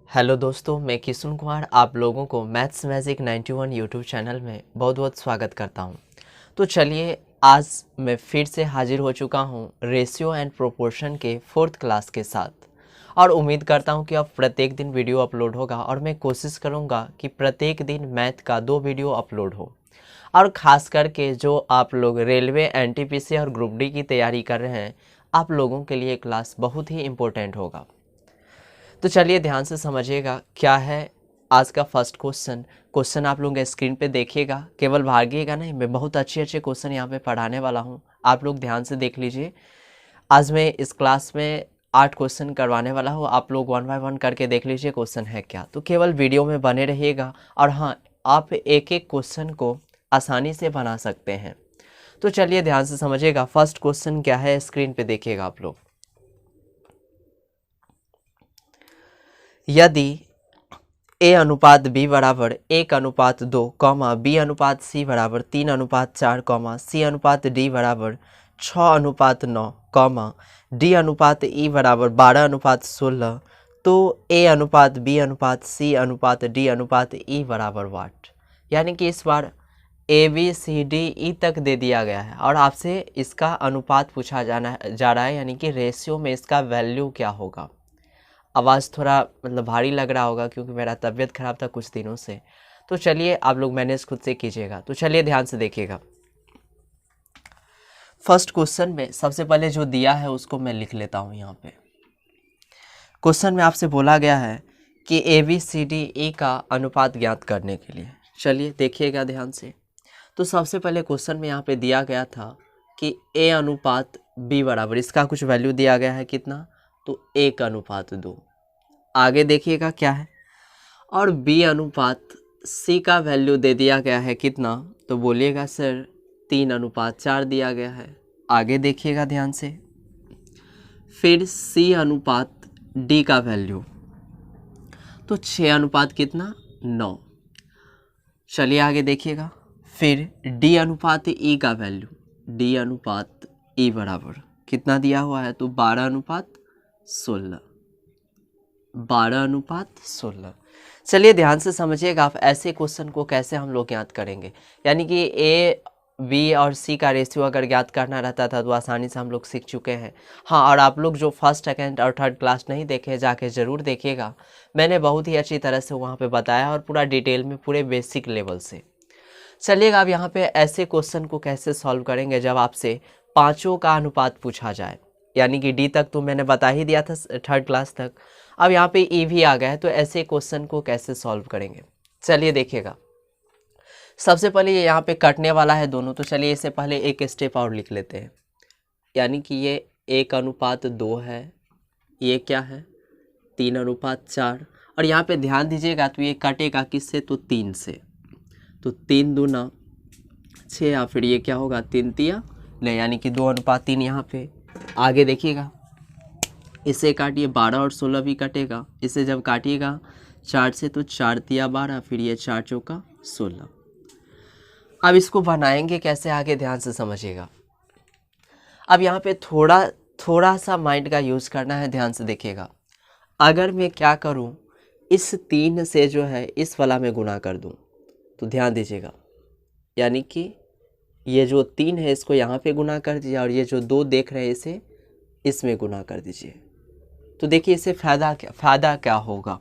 Hello दोस्तों, मैं किशन कुमार आप लोगों को मैथ्स मैजिक 91 यूट्यूब चैनल में बहुत बहुत स्वागत करता हूं। तो चलिए, आज मैं फिर से हाजिर हो चुका हूं रेशियो एंड प्रोपोर्शन के 4th क्लास के साथ और उम्मीद करता हूं कि अब प्रत्येक दिन वीडियो अपलोड होगा और मैं कोशिश करूंगा कि प्रत्येक दिन मैथ का 2 वीडियो अपलोड हो। और ख़ास करके जो आप लोग रेलवे, एनटीपीसी और ग्रुप डी की तैयारी कर रहे हैं, आप लोगों के लिए क्लास बहुत ही इम्पोर्टेंट होगा। तो चलिए ध्यान से समझिएगा क्या है आज का फर्स्ट क्वेश्चन आप लोग स्क्रीन पे देखिएगा, केवल भागिएगा नहीं। मैं बहुत अच्छे क्वेश्चन यहाँ पे पढ़ाने वाला हूँ, आप लोग ध्यान से देख लीजिए। आज मैं इस क्लास में 8 क्वेश्चन करवाने वाला हूँ, आप लोग 1 बाय 1 करके देख लीजिए क्वेश्चन है क्या। तो केवल वीडियो में बने रहिएगा और हाँ, आप एक एक क्वेश्चन को आसानी से बना सकते हैं। तो चलिए ध्यान से समझिएगा फर्स्ट क्वेश्चन क्या है, स्क्रीन पे देखिएगा आप लोग। यदि ए अनुपात बी बराबर 1:2, बी अनुपात सी बराबर 3:4, सी अनुपात डी बराबर 6:9, डी अनुपात ई बराबर 12:16, तो ए अनुपात बी अनुपात सी अनुपात डी अनुपात ई बराबर वाट। यानी कि इस बार A B C D E तक दे दिया गया है और आपसे इसका अनुपात पूछा जा रहा है, यानी कि रेशियो में इसका वैल्यू क्या होगा। आवाज़ थोड़ा भारी लग रहा होगा क्योंकि मेरा तबीयत ख़राब था कुछ दिनों से। तो चलिए आप लोग मैनेज खुद से कीजिएगा। तो चलिए ध्यान से देखिएगा। फर्स्ट क्वेश्चन में सबसे पहले जो दिया है उसको मैं लिख लेता हूँ यहाँ पे। क्वेश्चन में आपसे बोला गया है कि A B C D E का अनुपात ज्ञात करने के लिए। चलिए देखिएगा ध्यान से। तो सबसे पहले क्वेश्चन में यहाँ पे दिया गया था कि ए अनुपात बी बराबर, इसका कुछ वैल्यू दिया गया है कितना, तो 1:2। आगे देखिएगा क्या है, और बी अनुपात सी का वैल्यू दे दिया गया है कितना, तो बोलिएगा सर 3:4 दिया गया है। आगे देखिएगा ध्यान से। फिर सी अनुपात डी का वैल्यू, तो 6 कितना 9। चलिए आगे देखिएगा। फिर डी अनुपात ई का वैल्यू, डी अनुपात ई बराबर कितना दिया हुआ है, तो 12:16, 12:16। चलिए ध्यान से समझिएगा आप ऐसे क्वेश्चन को कैसे हम लोग ज्ञात करेंगे। यानी कि ए बी और सी का रेशियो अगर ज्ञात करना रहता था तो आसानी से हम लोग सीख चुके हैं। हाँ, और आप लोग जो फर्स्ट, सेकेंड और थर्ड क्लास नहीं देखे, जाके ज़रूर देखिएगा। मैंने बहुत ही अच्छी तरह से वहाँ पे बताया और पूरा डिटेल में, पूरे बेसिक लेवल से। चलिएगा अब यहाँ पे ऐसे क्वेश्चन को कैसे सॉल्व करेंगे जब आपसे पाँचों का अनुपात पूछा जाए। यानी कि डी तक तो मैंने बता ही दिया था, थर्ड क्लास तक। अब यहाँ पे ई भी आ गया है, तो ऐसे क्वेश्चन को कैसे सॉल्व करेंगे। चलिए देखिएगा। सबसे पहले ये यहाँ पे कटने वाला है दोनों, तो चलिए इससे पहले एक स्टेप और लिख लेते हैं। यानी कि ये 1:2 है, ये क्या है 3:4, और यहाँ पे ध्यान दीजिएगा तो ये कटेगा किससे, तो 3 से। तो 3 दूना 6, या फिर ये क्या होगा 3 तिया नहीं, यानी कि 2:3 यहाँ पे। आगे देखिएगा, इसे काटिए 12 और 16 भी कटेगा। इसे जब काटिएगा 4 से, तो 4 तिया 12, फिर ये 4 चौका 16। अब इसको बनाएंगे कैसे, आगे ध्यान से समझिएगा। अब यहाँ पे थोड़ा सा माइंड का यूज़ करना है, ध्यान से देखिएगा। अगर मैं क्या करूँ, इस 3 से जो है इस वाला में गुना कर दूँ, तो ध्यान दीजिएगा। यानी कि ये जो 3 है इसको यहाँ पे गुना कर दीजिए, और ये जो 2 देख रहे हैं इसे इसमें गुना कर दीजिए। तो देखिए इससे फ़ायदा क्या होगा।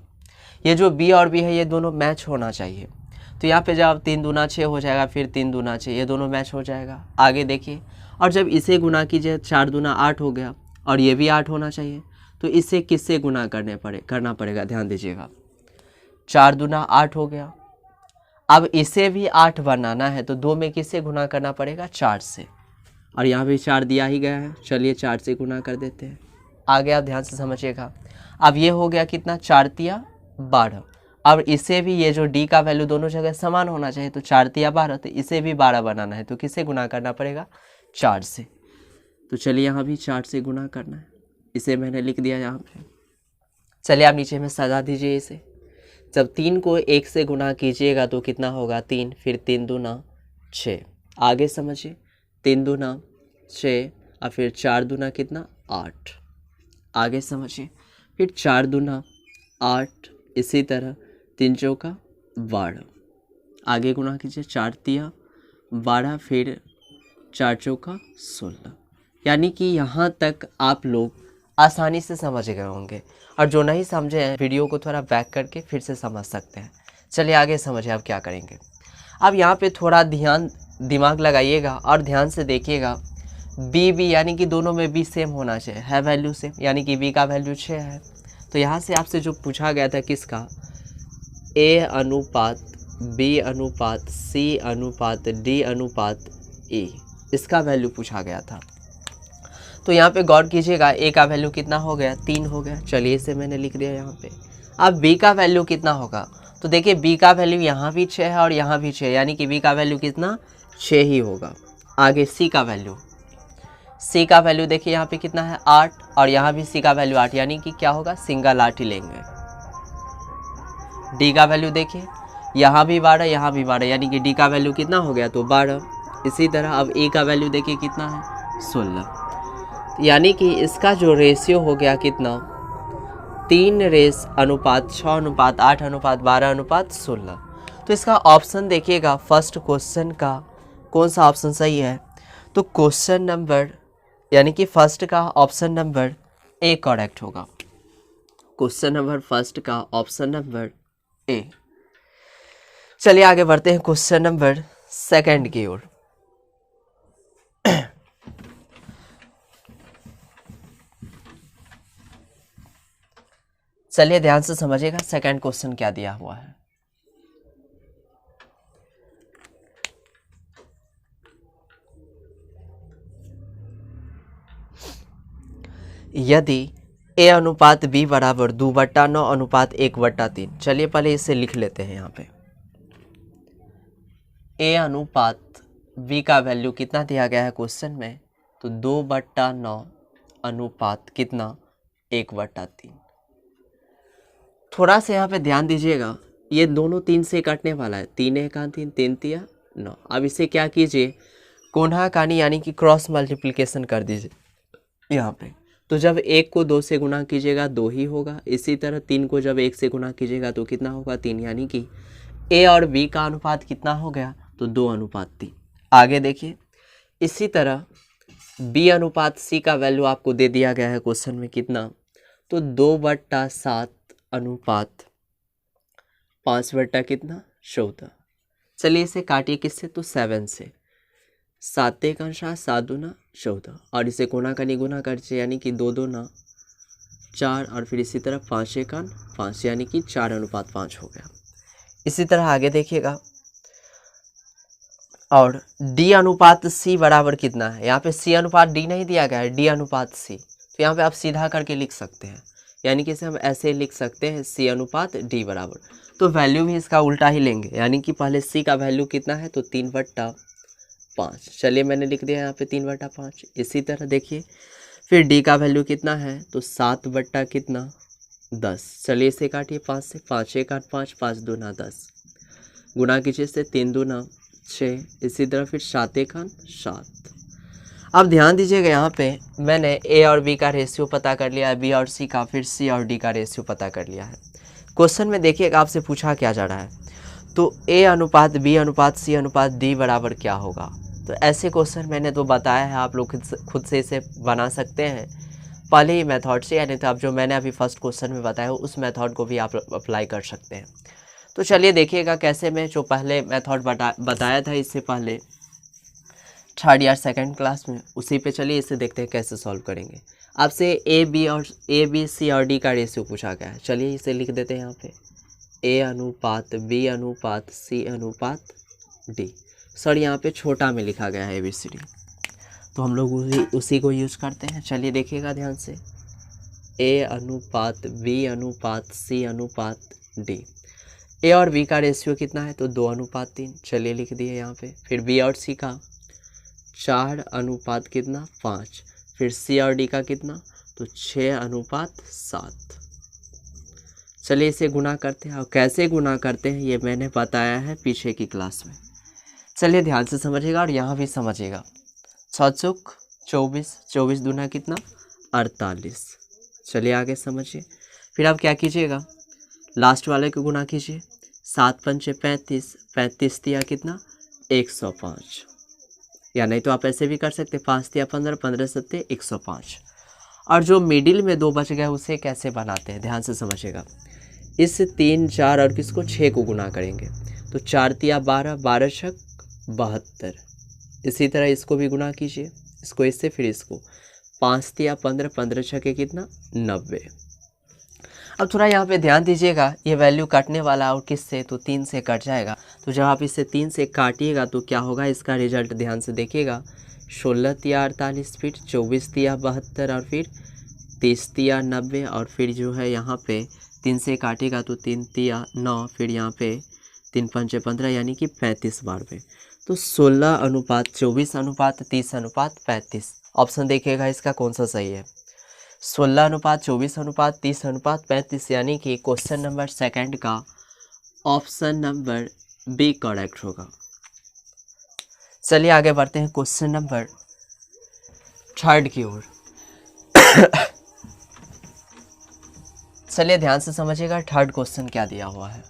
ये जो बी और बी है ये दोनों मैच होना चाहिए। तो यहाँ पे जब 3 दूना 6 हो जाएगा, फिर 3 दूना 6, ये दोनों मैच हो जाएगा। आगे देखिए, और जब इसे गुना कीजिए 4 दूना 8 हो गया, और ये भी 8 होना चाहिए। तो इसे किससे गुना करना पड़ेगा, ध्यान दीजिएगा। 4 दूना 8 हो गया। अब इसे भी 8 बनाना है तो 2 में किससे गुना करना पड़ेगा, 4 से। और यहाँ भी 4 दिया ही गया है, चलिए 4 से गुना कर देते हैं। आगे आप ध्यान से समझिएगा। अब ये हो गया कितना, 4 तिया 12। अब इसे भी, ये जो डी का वैल्यू दोनों जगह समान होना चाहिए, तो 4 तिया 12, तो इसे भी 12 बनाना है तो किससे गुना करना पड़ेगा, 4 से। तो चलिए यहाँ भी 4 से गुना करना है, इसे मैंने लिख दिया यहाँ पे। चलिए आप नीचे में सजा दीजिए इसे। जब 3 को 1 से गुना कीजिएगा तो कितना होगा 3, फिर 3 दूना 6। आगे समझिए, 3 दूना 6, और फिर 4 दूना कितना 8। आगे समझिए, फिर 4 दूना 8, इसी तरह 3 चौका 12, आगे गुना कीजिए 4 तिया 12, फिर 4 चौका 16। यानी कि यहाँ तक आप लोग आसानी से समझ गए होंगे, और जो नहीं समझे हैं वीडियो को थोड़ा बैक करके फिर से समझ सकते हैं। चलिए आगे समझिए अब क्या करेंगे। अब यहाँ पे थोड़ा दिमाग लगाइएगा और ध्यान से देखिएगा। बी यानी कि दोनों में बी सेम होना चाहिए, है वैल्यू सेम, यानी कि बी का वैल्यू 6 है। तो यहाँ से आपसे जो पूछा गया था किसका, ए अनुपात बी अनुपात सी अनुपात डी अनुपात ए, इसका वैल्यू पूछा गया था। तो यहाँ पे गौर कीजिएगा, ए का वैल्यू कितना हो गया, 3 हो गया। चलिए इसे मैंने लिख दिया यहाँ पे। अब बी का वैल्यू कितना होगा, तो देखिए बी का वैल्यू यहाँ भी 6 है और यहाँ भी 6, यानी कि बी का वैल्यू कितना, 6 ही होगा। आगे सी का वैल्यू देखिए यहाँ पे कितना है, 8, और यहाँ भी सी का वैल्यू 8, यानी कि क्या होगा, सिंगल 8 ही लेंगे। डी का वैल्यू देखिए यहाँ भी 12, यहाँ भी 12, यानी कि डी का वैल्यू कितना हो गया, तो 12। इसी तरह अब ए का वैल्यू देखिए कितना है, 16, यानी कि इसका जो रेशियो हो गया कितना, 3:6:8:12:16। तो इसका ऑप्शन देखिएगा, फर्स्ट क्वेश्चन का कौन सा ऑप्शन सही है, तो क्वेश्चन नंबर यानी कि फर्स्ट का ऑप्शन नंबर ए करेक्ट होगा। क्वेश्चन नंबर फर्स्ट का ऑप्शन नंबर ए। चलिए आगे बढ़ते हैं क्वेश्चन नंबर सेकंड की ओर। चलिए ध्यान से समझिएगा सेकंड क्वेश्चन क्या दिया हुआ है। यदि ए अनुपात बी बराबर 2/9:1/3। चलिए पहले इसे लिख लेते हैं यहाँ पे। ए अनुपात बी का वैल्यू कितना दिया गया है क्वेश्चन में, तो 2/9 अनुपात कितना, 1/3। थोड़ा सा यहाँ पे ध्यान दीजिएगा, ये दोनों 3 से कटने वाला है, 3 एका 3, 3 तिया 9। अब इसे क्या कीजिए, कोना कानी यानी कि क्रॉस मल्टीप्लिकेशन कर दीजिए यहाँ पे। तो जब 1 को 2 से गुना कीजिएगा 2 ही होगा। इसी तरह 3 को जब 1 से गुना कीजिएगा तो कितना होगा, 3, यानी कि ए और बी का अनुपात कितना हो गया, तो 2:3। आगे देखिए, इसी तरह बी अनुपात सी का वैल्यू आपको दे दिया गया है क्वेश्चन में कितना, तो 2/7 अनुपात 5/14। चलिए इसे काटिए किससे, तो 7 से। 7 1 7 2 14, और इसे कोना का निगुना करते यानी कि 2 2 4, और फिर इसी तरह 5 1 5, यानी कि 4:5 हो गया। इसी तरह आगे देखिएगा, और डी अनुपात सी बराबर कितना है, यहाँ पे सी अनुपात डी नहीं दिया गया है, डी अनुपात सी। तो यहाँ पे आप सीधा करके लिख सकते हैं, यानी कि इसे हम ऐसे लिख सकते हैं, सी अनुपात डी बराबर। तो वैल्यू भी इसका उल्टा ही लेंगे, यानी कि पहले सी का वैल्यू कितना है, तो 3/5। चलिए मैंने लिख दिया यहाँ पे 3/5। इसी तरह देखिए फिर डी का वैल्यू कितना है, तो 7/10। चलिए इसे काटिए 5 से। 5 1 8 5, 5 2 10, गुना कीजिए से 3 2 6। इसी तरह फिर 7 1 7। अब ध्यान दीजिएगा, यहाँ पे मैंने ए और बी का रेशियो पता कर लिया है, बी और सी का, फिर सी और डी का रेशियो पता कर लिया है। क्वेश्चन में देखिएगा आपसे पूछा क्या जा रहा है, तो ए अनुपात बी अनुपात सी अनुपात डी बराबर क्या होगा। तो ऐसे क्वेश्चन मैंने तो बताया है, आप लोग खुद से इसे बना सकते हैं पहले ही मेथड से, यानी तो आप जो मैंने अभी फर्स्ट क्वेश्चन में बताया उस मेथड को भी आप अप्लाई कर सकते हैं। तो चलिए देखिएगा कैसे, मैं जो पहले मेथड बताया था इससे पहले थर्ड या सेकंड क्लास में, उसी पे चलिए इसे देखते हैं कैसे सॉल्व करेंगे। आपसे ए बी सी और डी का रेशियो पूछा गया है। चलिए इसे लिख देते हैं यहाँ पे, ए अनुपात बी अनुपात सी अनुपात डी। सर यहाँ पे छोटा में लिखा गया है ABCD, तो हम लोग उसी को यूज़ करते हैं। चलिए देखिएगा ध्यान से, ए अनुपात बी अनुपात सी अनुपात डी। ए और बी का रेशियो कितना है, तो 2:3। चलिए लिख दिए यहाँ पे। फिर बी और सी का 4:5। फिर सी और डी का कितना, तो 6:7। चलिए इसे गुना करते हैं, और कैसे गुना करते हैं ये मैंने बताया है पीछे की क्लास में। चलिए ध्यान से समझिएगा और यहाँ भी समझिएगा। 6 चौक 24, 24 दूना कितना, 48। चलिए आगे समझिए। फिर आप क्या कीजिएगा, लास्ट वाले को गुना कीजिए, 7 पंचे 35, 35 दिया कितना 105, या नहीं तो आप ऐसे भी कर सकते 5 दिया 15, 15 सत्ते 105। और जो मिडिल में 2 बच गया उसे कैसे बनाते हैं, ध्यान से समझिएगा। इस 3, 4 और किसको 6 को गुना करेंगे तो 4 तिया 12, 12 छक 72। इसी तरह इसको भी गुना कीजिए, इसको इससे, फिर इसको 5 तिया 15, 15 छके कितना 90। अब थोड़ा यहाँ पे ध्यान दीजिएगा, ये वैल्यू काटने वाला और किससे तो 3 से कट जाएगा। तो जब आप इसे 3 से काटिएगा तो क्या होगा, इसका रिजल्ट ध्यान से देखिएगा। 16 तिया 48, फिर 24 तिया 72 और फिर 30 तिया 90, और फिर जो है यहाँ पे 3 से काटेगा तो 3 तिया 9, फिर यहाँ पे 3 पंचे 15 यानी कि 35 बार पे। तो 16:24:30:35। ऑप्शन देखिएगा इसका कौन सा सही है, 16:24:30:35, यानी कि क्वेश्चन नंबर सेकंड का ऑप्शन नंबर बी करेक्ट होगा। चलिए आगे बढ़ते हैं क्वेश्चन नंबर थर्ड की ओर। चलिए ध्यान से समझिएगा थर्ड क्वेश्चन क्या दिया हुआ है।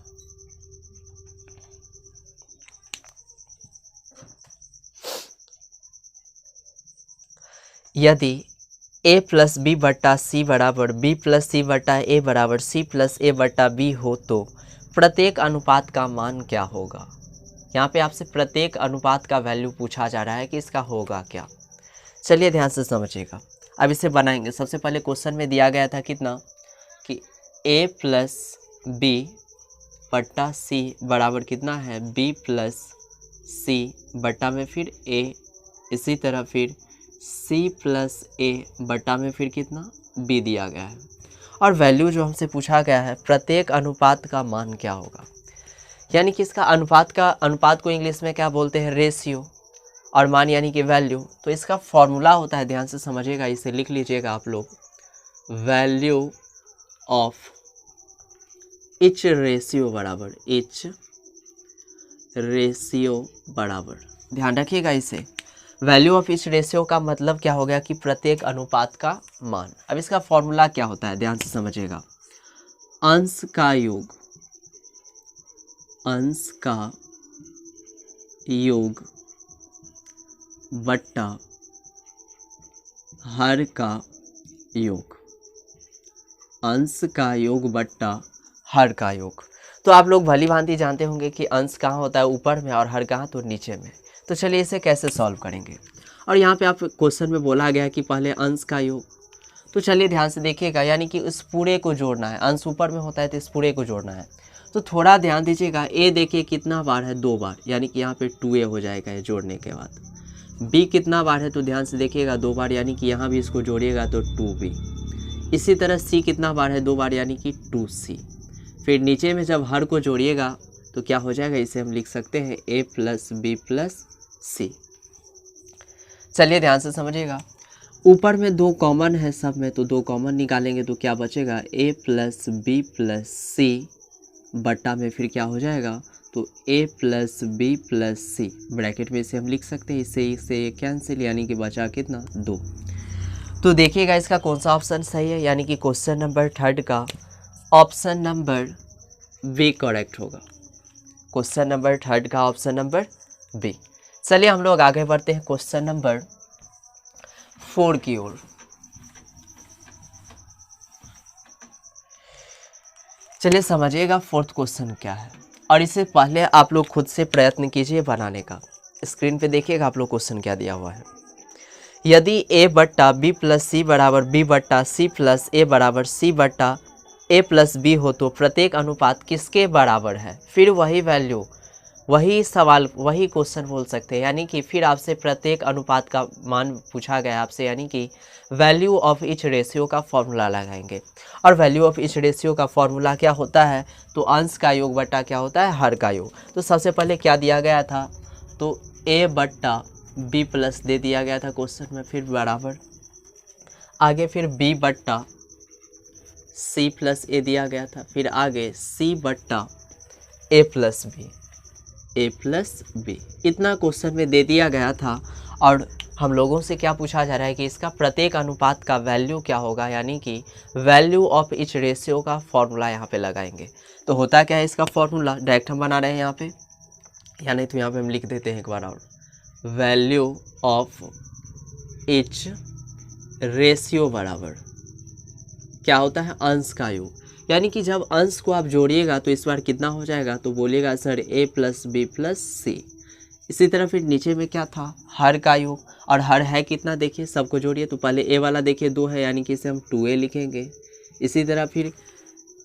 यदि a प्लस बी बट्टा सी बराबर b प्लस सी बट्टा ए बराबर c प्लस ए बट्टा बी हो तो प्रत्येक अनुपात का मान क्या होगा। यहाँ पे आपसे प्रत्येक अनुपात का वैल्यू पूछा जा रहा है कि इसका होगा क्या। चलिए ध्यान से समझिएगा, अब इसे बनाएंगे। सबसे पहले क्वेश्चन में दिया गया था कितना कि a प्लस बी बट्टा सी बराबर कितना है b प्लस सी बट्टा में फिर a, इसी तरह फिर c प्लस ए बटा में फिर कितना b दिया गया है। और वैल्यू जो हमसे पूछा गया है प्रत्येक अनुपात का मान क्या होगा, यानी कि इसका अनुपात को इंग्लिश में क्या बोलते हैं, रेशियो, और मान यानी कि वैल्यू। तो इसका फॉर्मूला होता है, ध्यान से समझिएगा, इसे लिख लीजिएगा आप लोग, वैल्यू ऑफ इच रेशियो बराबर, इच रेशियो बराबर, ध्यान रखिएगा इसे। वैल्यू ऑफ इच रेशियो का मतलब क्या हो गया कि प्रत्येक अनुपात का मान। अब इसका फॉर्मूला क्या होता है, ध्यान से समझिएगा, अंश का योग, अंश का योग बट्टा हर का योग, अंश का योग बट्टा हर का योग। तो आप लोग भली भांति जानते होंगे कि अंश कहाँ होता है, ऊपर में, और हर कहाँ तो नीचे में। तो चलिए इसे कैसे सॉल्व करेंगे। और यहाँ पे आप क्वेश्चन में बोला गया कि पहले अंश का योग, तो चलिए ध्यान से देखिएगा, यानी कि उस पूरे को जोड़ना है। अंश ऊपर में होता है तो इस पूरे को जोड़ना है। तो थोड़ा ध्यान दीजिएगा, ए देखिए कितना बार है, 2 बार, यानी कि यहाँ पे 2a हो जाएगा ये जोड़ने के बाद। b कितना बार है तो ध्यान से देखिएगा 2 बार, यानी कि यहाँ भी इसको जोड़िएगा तो 2b। इसी तरह c कितना बार है, 2 बार, यानी कि 2c। फिर नीचे में जब हर को जोड़िएगा तो क्या हो जाएगा, इसे हम लिख सकते हैं a प्लस बी प्लस सी। चलिए ध्यान से समझिएगा, ऊपर में 2 कॉमन है सब में, तो 2 कॉमन निकालेंगे तो क्या बचेगा, a plus B plus C बट्टा में फिर क्या हो जाएगा, तो a plus B plus C, bracket में इसे हम लिख सकते हैं, इससे कैंसिल, यानी कि बचा कितना 2। तो देखिएगा इसका कौन सा ऑप्शन सही है, यानी कि क्वेश्चन नंबर थर्ड का ऑप्शन नंबर बी करेक्ट होगा। क्वेश्चन नंबर थर्ड का ऑप्शन नंबर बी। चलिए हम लोग आगे बढ़ते हैं क्वेश्चन नंबर 4 की ओर। चलिए समझिएगा फोर्थ क्वेश्चन क्या है, और इससे पहले आप लोग खुद से प्रयत्न कीजिए बनाने का। स्क्रीन पे देखिएगा आप लोग क्वेश्चन क्या दिया हुआ है। यदि a बट्टा बी प्लस सी बराबर b बट्टा सी प्लस ए बराबर c बट्टा ए प्लस बी हो तो प्रत्येक अनुपात किसके बराबर है। फिर वही वैल्यू, वही सवाल, वही क्वेश्चन बोल सकते हैं, यानी कि फिर आपसे प्रत्येक अनुपात का मान पूछा गया आपसे, यानी कि वैल्यू ऑफ इच रेशियो का फॉर्मूला लगाएंगे। और वैल्यू ऑफ इच रेशियो का फॉर्मूला क्या होता है, तो अंश का योग बट्टा क्या होता है, हर का योग। तो सबसे पहले क्या दिया गया था, तो a बट्टा बी प्लस दे दिया गया था क्वेश्चन में, फिर बराबर, आगे फिर b बट्टा c प्लस ए दिया गया था, फिर आगे c बट्टा a plus B, a plus B, इतना क्वेश्चन में दे दिया गया था। और हम लोगों से क्या पूछा जा रहा है कि इसका प्रत्येक अनुपात का वैल्यू क्या होगा, यानी कि वैल्यू ऑफ इच रेशियो का फॉर्मूला यहाँ पे लगाएंगे। तो होता क्या है इसका फॉर्मूला, डायरेक्ट हम बना रहे हैं यहाँ पे, या नहीं तो यहाँ पे हम लिख देते हैं एक बार और, वैल्यू ऑफ इच रेशियो बराबर क्या होता है, अंश का योग। यानी कि जब अंश को आप जोड़िएगा तो इस बार कितना हो जाएगा, तो बोलिएगा sir a plus B plus C. इसी तरह फिर नीचे में क्या था, हर का योग, और हर है कितना देखिए, सबको जोड़िए तो पहले a वाला देखिए 2 है, यानी कि इसे हम 2a लिखेंगे। इसी तरह फिर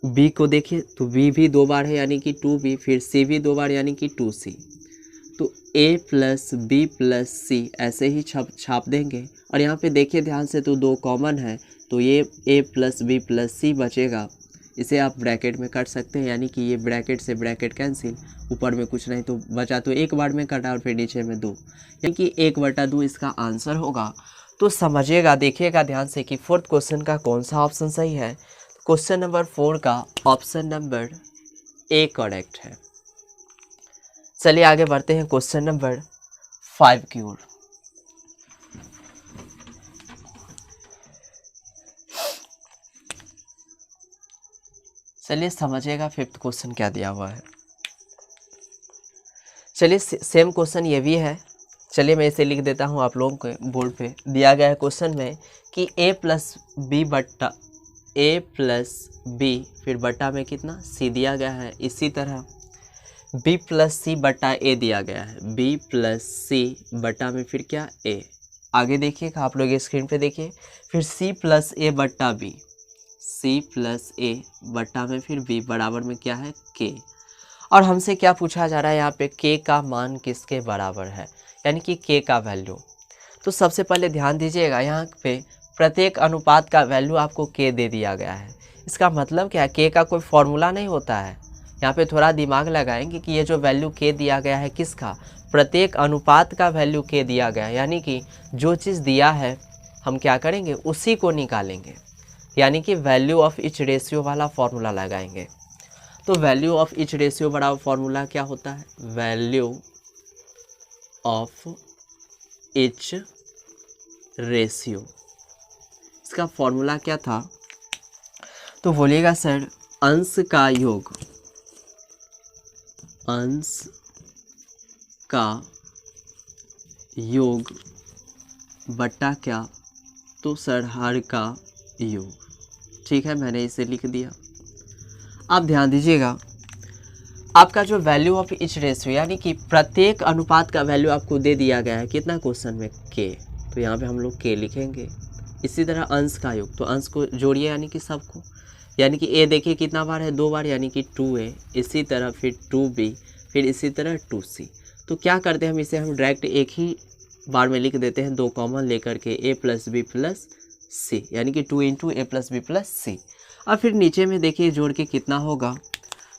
b को देखिए तो b भी 2 बार है, यानी कि 2b, फिर c भी 2 बार यानी कि 2c। तो a प्लस बी प्लस सी ऐसे ही छाप देंगे। और यहाँ पे देखिए ध्यान से तो 2 कॉमन है, तो ये a प्लस बी प्लस सी बचेगा, इसे आप ब्रैकेट में काट सकते हैं, यानी कि ये ब्रैकेट से ब्रैकेट कैंसिल, ऊपर में कुछ नहीं तो बचा तो एक बार में कटा और फिर नीचे में 2, यानी कि 1/2 इसका आंसर होगा। तो समझिएगा, देखिएगा ध्यान से कि फोर्थ क्वेश्चन का कौन सा ऑप्शन सही है। क्वेश्चन नंबर 4 का ऑप्शन नंबर ए करेक्ट है। चलिए आगे बढ़ते हैं क्वेश्चन नंबर 5 की ओर। चलिए समझिएगा फिफ्थ क्वेश्चन क्या दिया हुआ है। चलिए सेम क्वेश्चन ये भी है, चलिए मैं इसे लिख देता हूँ आप लोगों के बोर्ड पे। दिया गया है क्वेश्चन में कि a प्लस बी फिर बट्टा में कितना c दिया गया है। इसी तरह b प्लस सी बट्टा a दिया गया है, b प्लस सी बट्टा में फिर क्या a। आगे देखिएगा आप लोग स्क्रीन पे देखिए, फिर c प्लस a बट्टा b, c प्लस a बट्टा में फिर b बराबर में क्या है k। और हमसे क्या पूछा जा रहा है यहाँ पे, k का मान किसके बराबर है, यानी कि k का वैल्यू। तो सबसे पहले ध्यान दीजिएगा, यहाँ पे प्रत्येक अनुपात का वैल्यू आपको k दे दिया गया है। इसका मतलब क्या है, k का कोई फॉर्मूला नहीं होता है। यहाँ पे थोड़ा दिमाग लगाएंगे कि ये जो वैल्यू k दिया गया है किसका, प्रत्येक अनुपात का वैल्यू k दिया गया है, यानी कि जो चीज़ दिया है हम क्या करेंगे उसी को निकालेंगे, यानी कि वैल्यू ऑफ इच रेशियो वाला फॉर्मूला लगाएंगे। तो वैल्यू ऑफ इच रेशियो बराबर फॉर्मूला क्या होता है, वैल्यू ऑफ इच रेशियो, इसका फॉर्मूला क्या था, तो बोलिएगा सर अंश का योग, अंश का योग बट्टा क्या, तो सर हर का योग। ठीक है, मैंने इसे लिख दिया। आप ध्यान दीजिएगा, आपका जो वैल्यू ऑफ इच रेशियो यानी कि प्रत्येक अनुपात का वैल्यू आपको दे दिया गया है कितना क्वेश्चन में k, तो यहाँ पे हम लोग k लिखेंगे। इसी तरह अंश का योग, तो अंश को जोड़िए यानी कि सबको, यानी कि a देखिए कितना बार है 2 बार यानी कि 2a, इसी तरह फिर 2b, फिर इसी तरह 2c। तो क्या करते हैं हम इसे हम डायरेक्ट एक ही बार में लिख देते हैं, 2 कॉमन लेकर के a plus B plus C, यानी कि 2 into a plus B plus C. और फिर नीचे में देखिए जोड़ के कितना होगा,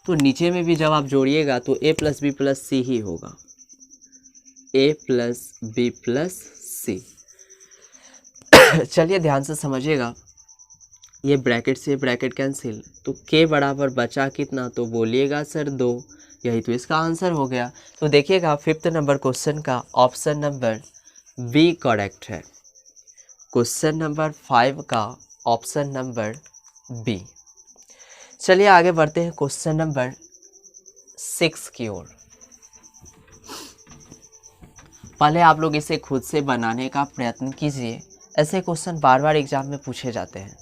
तो नीचे में भी जब आप जोड़िएगा तो a प्लस बी प्लस सी ही होगा, a प्लस बी प्लस सी। चलिए ध्यान से समझिएगा, ये ब्रैकेट से ब्रैकेट कैंसिल, तो k बराबर बचा कितना, तो बोलिएगा सर 2, यही तो इसका आंसर हो गया। तो देखिएगा फिफ्थ नंबर क्वेश्चन का ऑप्शन नंबर बी करेक्ट है। क्वेश्चन नंबर 5 का ऑप्शन नंबर बी। चलिए आगे बढ़ते हैं क्वेश्चन नंबर 6 की ओर। पहले आप लोग इसे खुद से बनाने का प्रयत्न कीजिए, ऐसे क्वेश्चन बार बार एग्जाम में पूछे जाते हैं।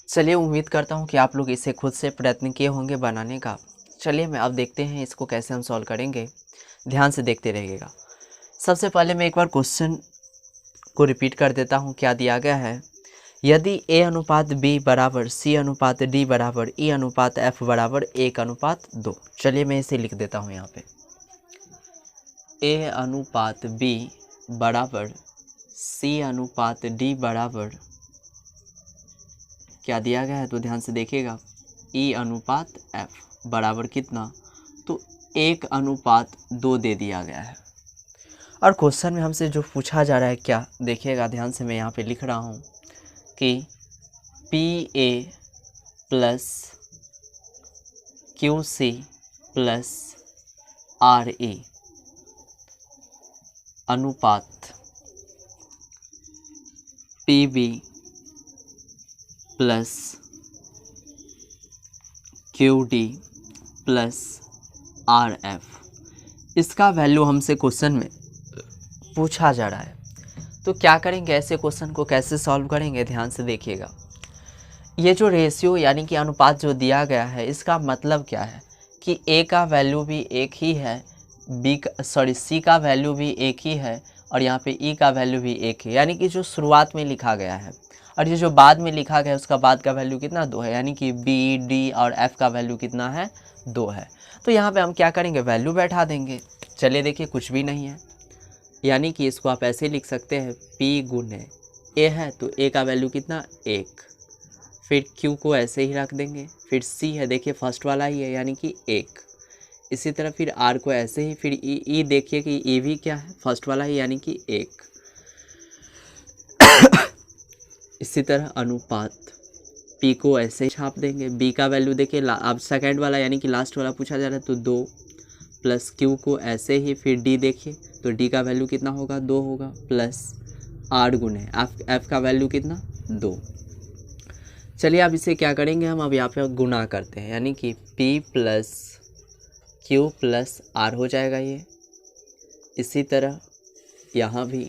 चलिए उम्मीद करता हूँ कि आप लोग इसे खुद से प्रयत्न किए होंगे बनाने का। चलिए मैं अब देखते हैं इसको कैसे हम सॉल्व करेंगे, ध्यान से देखते रहिएगा। सबसे पहले मैं एक बार क्वेश्चन को रिपीट कर देता हूँ। क्या दिया गया है, यदि a अनुपात b बराबर c अनुपात d बराबर e अनुपात f बराबर 1:2। चलिए मैं इसे लिख देता हूँ यहाँ पे, a अनुपात b बराबर c अनुपात d बराबर क्या दिया गया है, तो ध्यान से देखिएगा e अनुपात f बराबर कितना, तो 1:2 दे दिया गया है। और क्वेश्चन में हमसे जो पूछा जा रहा है क्या, देखिएगा ध्यान से, मैं यहाँ पे लिख रहा हूँ कि PA plus QC plus RA अनुपात PB plus QD plus RF, इसका वैल्यू हमसे क्वेश्चन में पूछा जा रहा है। तो क्या करेंगे, ऐसे क्वेश्चन को कैसे सॉल्व करेंगे, ध्यान से देखिएगा। ये जो रेशियो यानी कि अनुपात जो दिया गया है, इसका मतलब क्या है कि A का वैल्यू भी एक ही है, C का वैल्यू भी एक ही है, और यहाँ पे E का वैल्यू भी एक है। यानी कि जो शुरुआत में लिखा गया है और ये जो बाद में लिखा गया है उसका बाद का वैल्यू कितना 2 है, यानी कि B, D और F का वैल्यू कितना है 2 है। तो यहाँ पे हम क्या करेंगे, वैल्यू बैठा देंगे। चलिए देखिए, कुछ भी नहीं है, यानी कि इसको आप ऐसे लिख सकते हैं P गुने A है तो A का वैल्यू कितना 1, फिर Q को ऐसे ही रख देंगे, फिर C है, देखिए फर्स्ट वाला ही है यानी कि 1, इसी तरह फिर R को ऐसे ही, फिर E देखिए कि E भी क्या है, फर्स्ट वाला ही यानी कि 1। इसी तरह अनुपात P को ऐसे ही छाप देंगे, B का वैल्यू देखिए अब सेकेंड वाला यानी कि लास्ट वाला पूछा जा रहा है तो 2, प्लस Q को ऐसे ही, फिर D देखिए तो D का वैल्यू कितना होगा 2 होगा, प्लस R गुने F का वैल्यू कितना 2। चलिए अब इसे क्या करेंगे, हम अब यहाँ पे गुना करते हैं, यानी कि P plus Q plus R हो जाएगा ये। इसी तरह यहाँ भी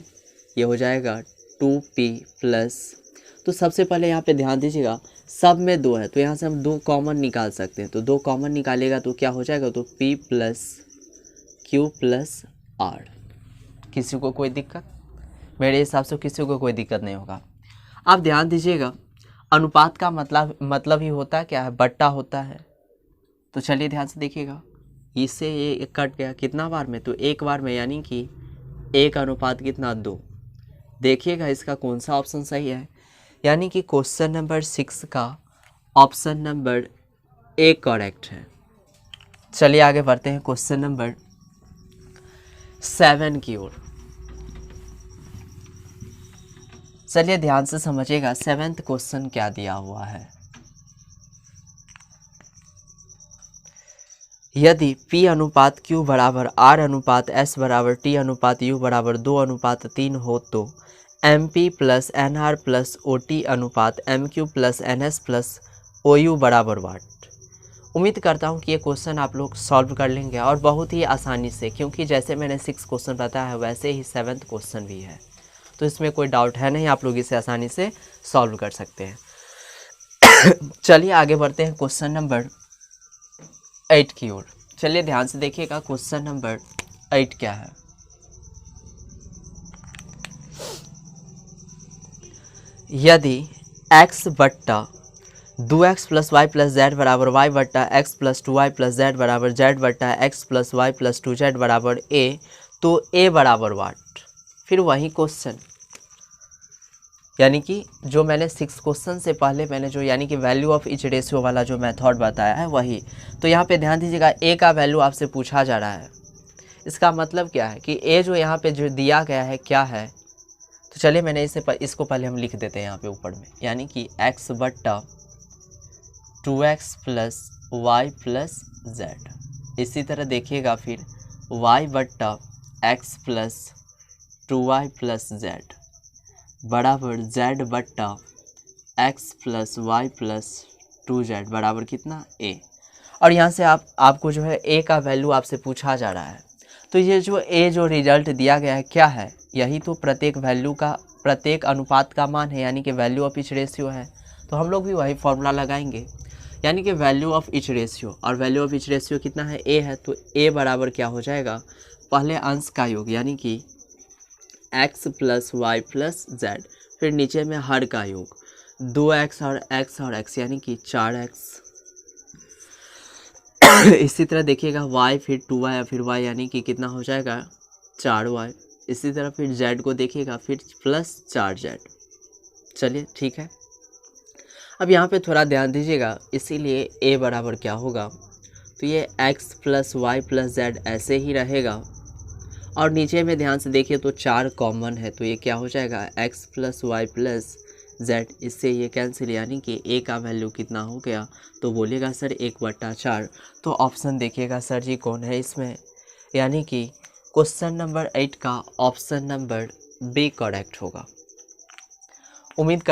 ये हो जाएगा 2P प्लस, तो सबसे पहले यहाँ पे ध्यान दीजिएगा सब में 2 है तो यहाँ से हम 2 कॉमन निकाल सकते हैं, तो 2 कॉमन निकालेगा तो क्या हो जाएगा, तो P plus Q plus R। किसी को कोई दिक्कत? मेरे हिसाब से किसी को कोई दिक्कत नहीं होगा। आप ध्यान दीजिएगा, अनुपात का मतलब ही होता है क्या है, बट्टा होता है। तो चलिए ध्यान से देखिएगा, इससे ये कट गया कितना बार में, तो एक बार में, यानी कि 1 अनुपात कितना 2। देखिएगा इसका कौन सा ऑप्शन सही है, यानी कि क्वेश्चन नंबर 6 का ऑप्शन नंबर A करेक्ट है। चलिए आगे बढ़ते हैं क्वेश्चन नंबर 7 की ओर। चलिए ध्यान से समझिएगा 7th क्वेश्चन क्या दिया हुआ है। यदि P अनुपात Q बराबर R अनुपात S बराबर T अनुपात U बराबर 2 अनुपात 3 हो तो MP plus NR plus OT अनुपात MQ plus NS plus OU बराबर वाट। उम्मीद करता हूँ कि ये क्वेश्चन आप लोग सॉल्व कर लेंगे और बहुत ही आसानी से, क्योंकि जैसे मैंने 6 क्वेश्चन बताया है वैसे ही 7th क्वेश्चन भी है, तो इसमें कोई डाउट है नहीं, आप लोग इसे आसानी से सॉल्व कर सकते हैं। चलिए आगे बढ़ते हैं क्वेश्चन नंबर 8 की ओर। चलिए ध्यान से देखिएगा क्वेश्चन नंबर 8 क्या है। यदि x बट्टा 2x plus Y plus Z बराबर y बट्टा x plus 2y plus Z बराबर z बट्टा x plus Y plus 2z बराबर a, तो a बराबर वाट। फिर वही क्वेश्चन, यानी कि जो मैंने 6 क्वेश्चन से पहले मैंने जो यानी कि वैल्यू ऑफ इच रेशियो वाला जो मेथड बताया है वही। तो यहाँ पे ध्यान दीजिएगा a का वैल्यू आपसे पूछा जा रहा है, इसका मतलब क्या है कि a जो यहाँ पे जो दिया गया है क्या है। तो चलिए मैंने इसको पहले हम लिख देते हैं यहाँ पे ऊपर में, यानी कि x बट्टा 2x plus Y plus Z. इसी तरह देखिएगा फिर y बट्टा x plus 2y plus Z बराबर z बट्टा x plus Y plus 2z बराबर कितना a। और यहाँ से आपको जो है a का वैल्यू आपसे पूछा जा रहा है, तो ये जो a जो रिजल्ट दिया गया है क्या है, यही तो प्रत्येक वैल्यू का प्रत्येक अनुपात का मान है, यानी कि वैल्यू ऑफ इच रेशियो है। तो हम लोग भी वही फॉर्मूला लगाएंगे, यानी कि वैल्यू ऑफ इच रेशियो, और वैल्यू ऑफ इच रेशियो कितना है a है, तो a बराबर क्या हो जाएगा, पहले अंश का योग यानी कि x plus Y plus Z, फिर नीचे में हर का योग 2x और x यानी कि 4x। इसी तरह देखिएगा y फिर 2y फिर y यानी कि कितना हो जाएगा 4y। इसी तरह फिर z को देखिएगा फिर प्लस 4z। चलिए ठीक है, अब यहाँ पे थोड़ा ध्यान दीजिएगा, इसीलिए a बराबर क्या होगा, तो ये x plus Y plus Z ऐसे ही रहेगा, और नीचे में ध्यान से देखिए तो 4 कॉमन है, तो ये क्या हो जाएगा x plus Y plus z, इससे ये कैंसिल, यानी कि a का वैल्यू कितना हो गया, तो बोलिएगा सर 1/4। तो ऑप्शन देखिएगा सर जी कौन है इसमें, यानी कि क्वेश्चन नंबर 8 का ऑप्शन नंबर बी करेक्ट होगा। उम्मीद